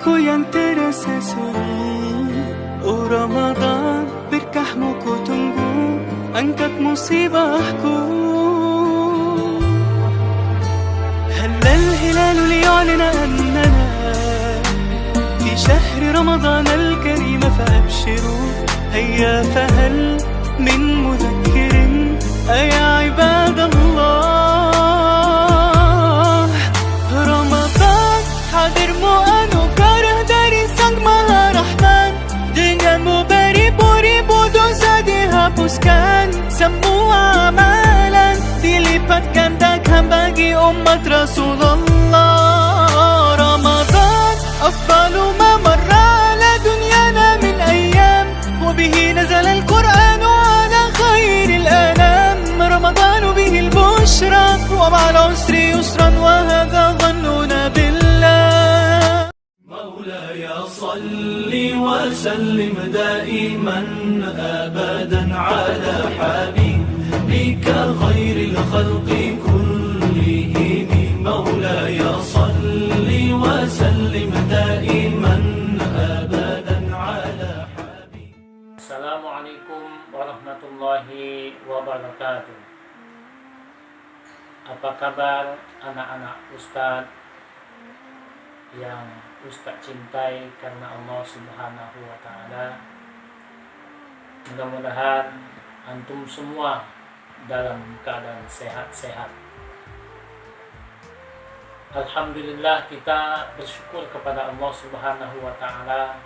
Ku yang terasa sulit. Oh Ramadan, berkahmu ku tunggu, angkat musibahku. هل الهلال ليعلن أننا في شهر رمضان الكريم فأبشروا هيا فهل من مذكر أيا عباد الله. Ramadan hadir menganugerah dari Sang Maha Rahman, denganmu beribu-ribu dosa dihapuskan, semua amalan dilipat gandakan bagi umat Rasulullah. Ramadan afdalu ma marra ala dunyana min ayyam, wa bihi nazala al-Qur'an ala khairil anam. Ramadan bihi al-bushra wa ma'al usri yusran wa hadha dhannuna billah. مولاي صل وسلم دائما أبدا على حبيبك خير الخلق كلهم. مولاي صل وسلم دائما أبدا على حبيبك. السلام عليكم warahmatullahi wabarakatuh. Apa kabar anak-anak Ustadz yang Ustadz cintai karena Allah Subhanahu wa Ta'ala? Mudah-mudahan antum semua dalam keadaan sehat-sehat. Alhamdulillah, kita bersyukur kepada Allah Subhanahu wa Ta'ala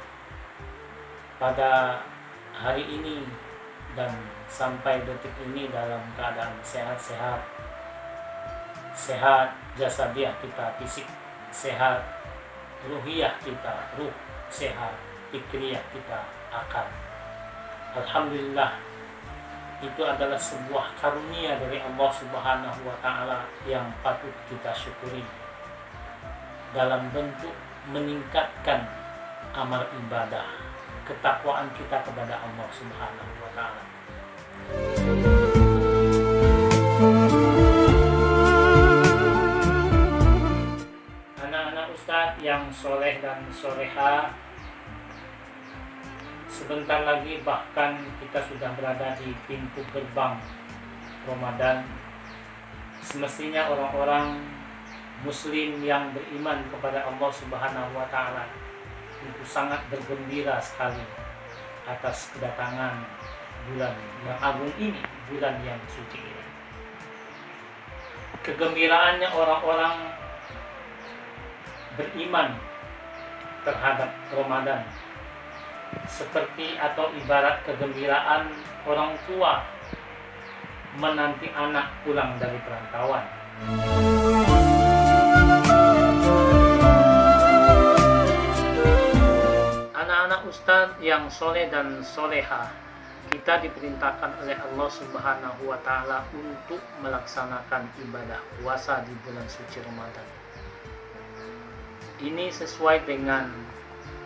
pada hari ini dan sampai detik ini dalam keadaan sehat-sehat. Sehat jasadiah kita, fisik sehat, ruhiyah kita, ruh sehat, fikriyah kita, akal. Alhamdulillah, itu adalah sebuah karunia dari Allah Subhanahu wa Ta'ala yang patut kita syukuri dalam bentuk meningkatkan amal ibadah, ketakwaan kita kepada Allah Subhanahu wa Ta'ala. Ustadz yang soleh dan soleha, sebentar lagi bahkan kita sudah berada di pintu gerbang Ramadan. Semestinya orang-orang muslim yang beriman kepada Allah Subhanahu wa Ta'ala itu sangat bergembira sekali atas kedatangan bulan yang agung ini, bulan yang suci ini. Kegembiraannya orang-orang beriman terhadap Ramadan seperti atau ibarat kegembiraan orang tua menanti anak pulang dari perantauan. Anak-anak Ustadz yang soleh dan soleha, kita diperintahkan oleh Allah Subhanahu wa Ta'ala untuk melaksanakan ibadah puasa di bulan suci Ramadan. Ini sesuai dengan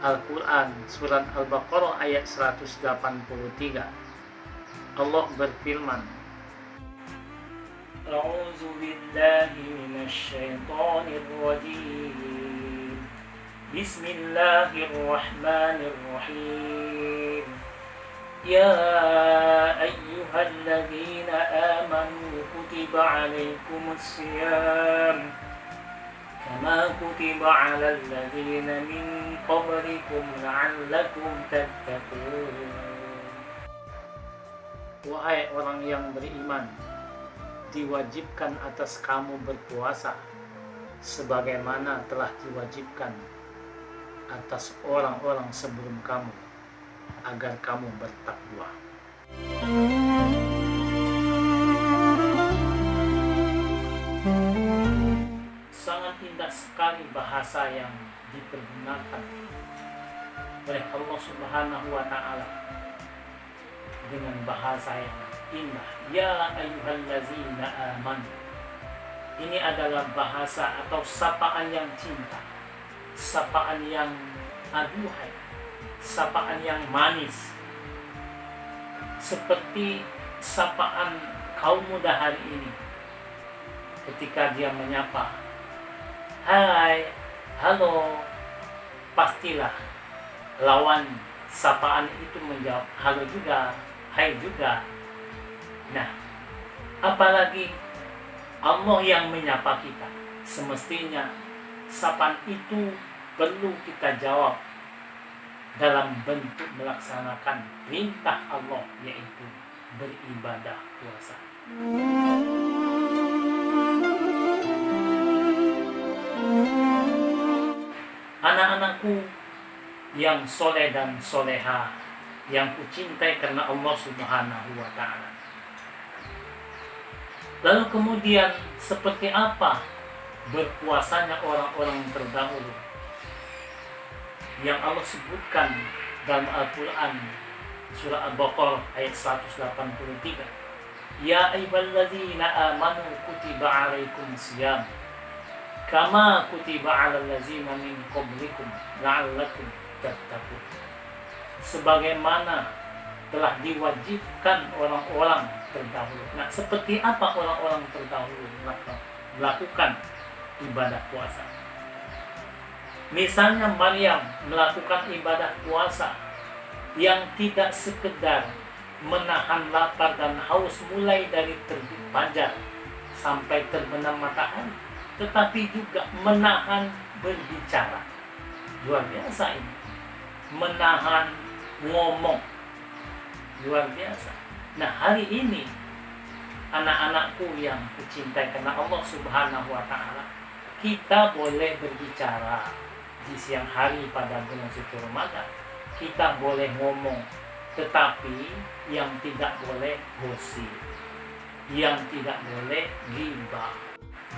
Al-Quran surat Al-Baqarah ayat 183. Allah berfirman, A'udzu billahi minasyaitonir rajim. Bismillahirrahmanirrahim. Ya ayyuhalladzina amanu kutiba alaikumus shiyam كما كتب على الذين من قبلكم لعلكم تتقون. Wahai orang yang beriman, diwajibkan atas kamu berpuasa sebagaimana telah diwajibkan atas orang-orang sebelum kamu agar kamu bertakwa. Sangat indah sekali bahasa yang dipergunakan oleh Allah Subhanahu wa Ta'ala dengan bahasa yang indah. Ya ayyuhallazina amanu. Ini adalah bahasa atau sapaan yang cinta, sapaan yang aduhai, sapaan yang manis, seperti sapaan kaum muda hari ini ketika dia menyapa, hai, halo, pastilah lawan sapaan itu menjawab halo juga, hai juga. Nah, apalagi Allah yang menyapa kita, semestinya sapaan itu perlu kita jawab dalam bentuk melaksanakan perintah Allah, yaitu beribadah puasa. Anak-anakku yang soleh dan soleha, yang kucintai karena Allah Subhanahu wa Ta'ala. Lalu kemudian seperti apa berpuasanya orang-orang terdahulu yang Allah sebutkan dalam Al-Quran surah Al-Baqarah ayat 183. Ya ayyuhalladzina amanu kutiba alaikumus syiyam kama kutiba alal ladzina min qablikum la'allakum tattaqun. Sebagaimana telah diwajibkan orang-orang terdahulu. Nah, seperti apa orang-orang terdahulu melakukan ibadah puasa? Misalnya Maryam melakukan ibadah puasa yang tidak sekedar menahan lapar dan haus mulai dari terbit fajar sampai terbenam matahari, tetapi juga menahan berbicara. Luar biasa ini. Menahan ngomong. Luar biasa. Nah, hari ini anak-anakku yang kucintai karena Allah Subhanahu wa Ta'ala, kita boleh berbicara di siang hari pada bulan suci Ramadan. Kita boleh ngomong, tetapi yang tidak boleh gosip, yang tidak boleh ghibah.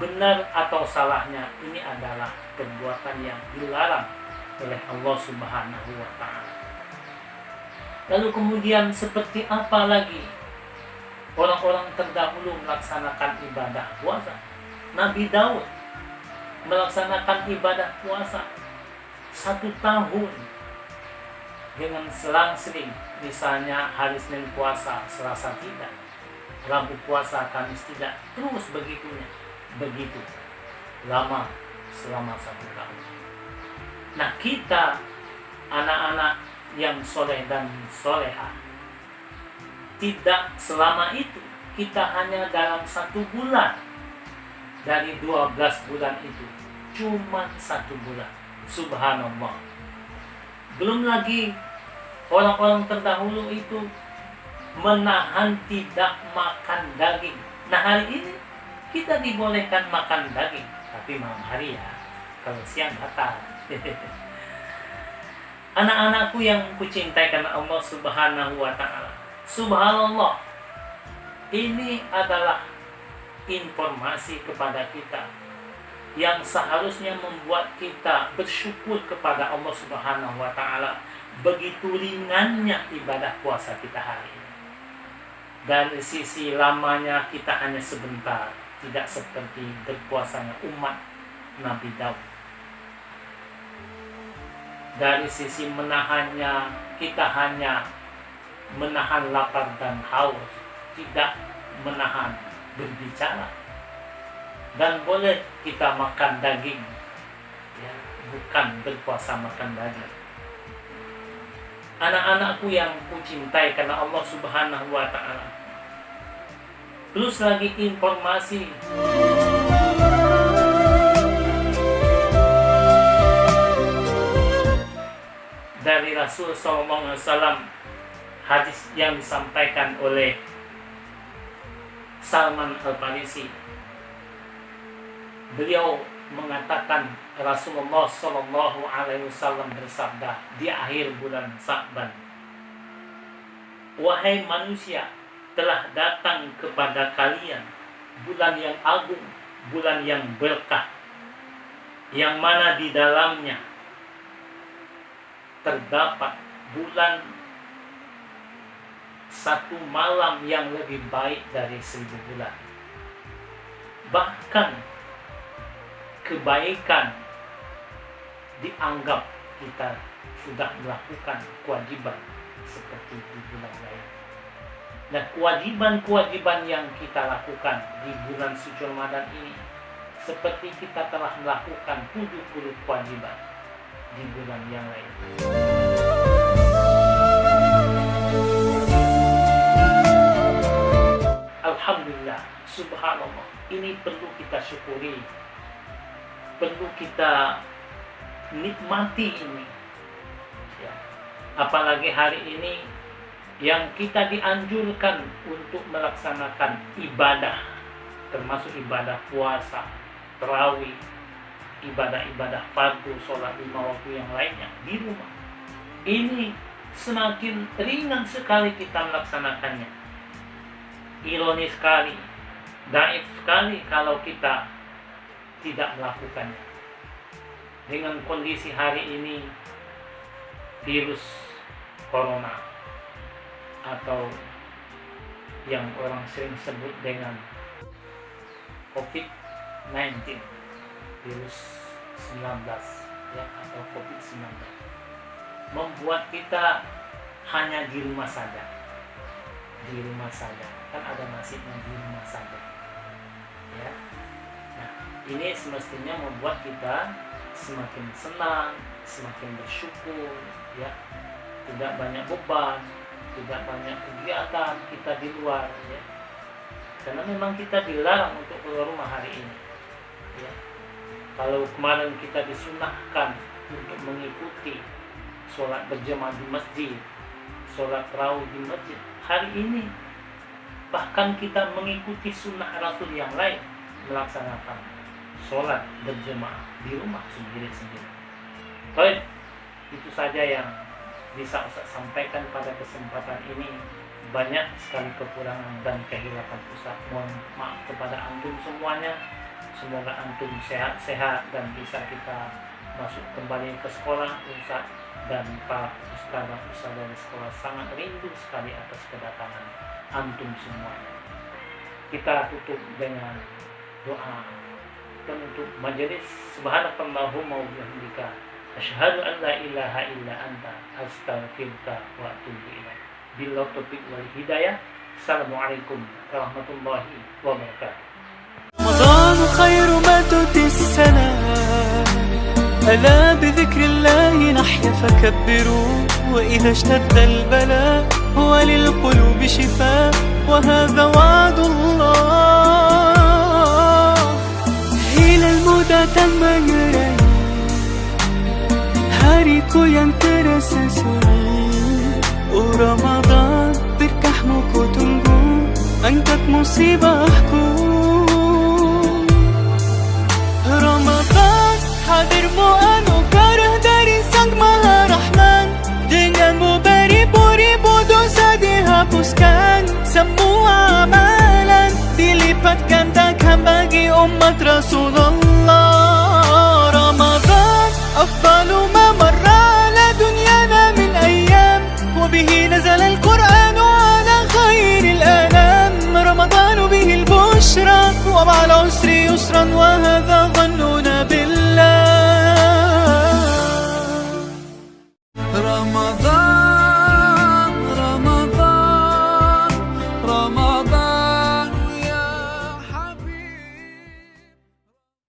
Benar atau salahnya ini adalah perbuatan yang dilarang oleh Allah Subhanahu wa Ta'ala. Lalu kemudian seperti apa lagi orang-orang terdahulu melaksanakan ibadah puasa? Nabi Daud melaksanakan ibadah puasa 1 tahun dengan selang-seling. Misalnya hari Senin puasa, Selasa tidak, Rabu puasa, Kamis tidak, terus begitunya. Begitu lama selama 1 tahun. Nah, kita anak-anak yang soleh dan soleha, tidak selama itu. Kita hanya dalam 1 bulan dari 12 bulan itu, cuma 1 bulan. Subhanallah. Belum lagi orang-orang terdahulu itu menahan tidak makan daging. Nah, hari ini kita dibolehkan makan daging, tapi malam hari ya, kalau siang batal. Anak-anakku yang kucintai karena Allah Subhanahu wa Ta'ala, subhanallah, ini adalah informasi kepada kita yang seharusnya membuat kita bersyukur kepada Allah Subhanahu wa Ta'ala. Begitu ringannya ibadah puasa kita hari ini. Dari sisi lamanya kita hanya sebentar, tidak seperti berpuasanya umat Nabi Daud. Dari sisi menahannya, kita hanya menahan lapar dan haus, tidak menahan berbicara. Dan boleh kita makan daging, ya, bukan berpuasa makan daging. Anak-anakku yang kucintai karena Allah Subhanahu wa Ta'ala. Terus lagi informasi dari Rasul SAW, hadis yang disampaikan oleh Salman Al-Farisi. Beliau mengatakan, Rasulullah SAW bersabda di akhir bulan Sa'ban, wahai manusia, telah datang kepada kalian bulan yang agung, bulan yang berkah, yang mana di dalamnya terdapat bulan 1 malam yang lebih baik dari 1000 bulan. Bahkan kebaikan dianggap kita sudah melakukan kewajiban seperti di bulan lain. Nah, kewajiban-kewajiban yang kita lakukan di bulan suci Ramadan ini seperti kita telah melakukan 70 kewajiban. di bulan yang lain. Alhamdulillah, subhanallah, ini perlu kita syukuri, perlu kita nikmati ini ya. Apalagi hari ini yang kita dianjurkan untuk melaksanakan ibadah, termasuk ibadah puasa, tarawih, ibadah-ibadah fardu, sholat 5 waktu yang lainnya di rumah. Ini semakin ringan sekali kita melaksanakannya. Ironis sekali, daif sekali kalau kita tidak melakukannya. Dengan kondisi hari ini, virus corona atau yang orang sering sebut dengan COVID-19, virus 19 ya, atau COVID-19, membuat kita hanya di rumah saja. Di rumah saja, kan ada nasibnya di rumah saja ya. Nah, ini semestinya membuat kita semakin senang, semakin bersyukur ya, tidak banyak beban, tidak banyak kegiatan kita di luar ya, karena memang kita dilarang untuk keluar rumah hari ini ya. Kalau kemarin kita disunahkan untuk mengikuti sholat berjamaah di masjid, sholat tarawih di masjid, hari ini bahkan kita mengikuti sunnah Rasul yang lain, melaksanakan sholat berjamaah di rumah sendiri-sendiri. Baik, itu saja yang bisa Ustaz sampaikan pada kesempatan ini. Banyak sekali kekurangan dan kehilapan Ustaz, mohon maaf kepada antum semuanya. Semoga antum sehat-sehat dan bisa kita masuk kembali ke sekolah. Ustaz dan Pak Ustaz dari sekolah sangat rindu sekali atas kedatangan antum semuanya. Kita tutup dengan doa penutup majelis. Subhanakallahumma wa bihamdika asyhadu an la ilaha illa anta astaghfiruka wa atubu ilaik. Billahi taufiq wal hidayah. Assalamualaikum warahmatullahi wabarakatuh. رمضان خير ما تؤتي السنة، ألا بذكر الله نحيا فكبروا، وإذا اشتد البلاء هو للقلوب شفاء، وهذا وعد الله. Hilal muda dan mengerai, hariku yang terasa sunyi. Oh Ramadan, berkahmu ku tunggu, angkat musibahku. Ramadan, hadirmu anugerah dari Sang Maha Rahman. Denganmu beribu-ribu dosa dihapuskan, semua amalan dilipat gandakan bagi umat Rasulullah. Ramadan, afdalu ma marra ala dunyana min ayyam, wa bihi nazala al-Qur'an ala khairil anam. Ramadan bihi al-bushra wa ma'al usri yusran, wa hadha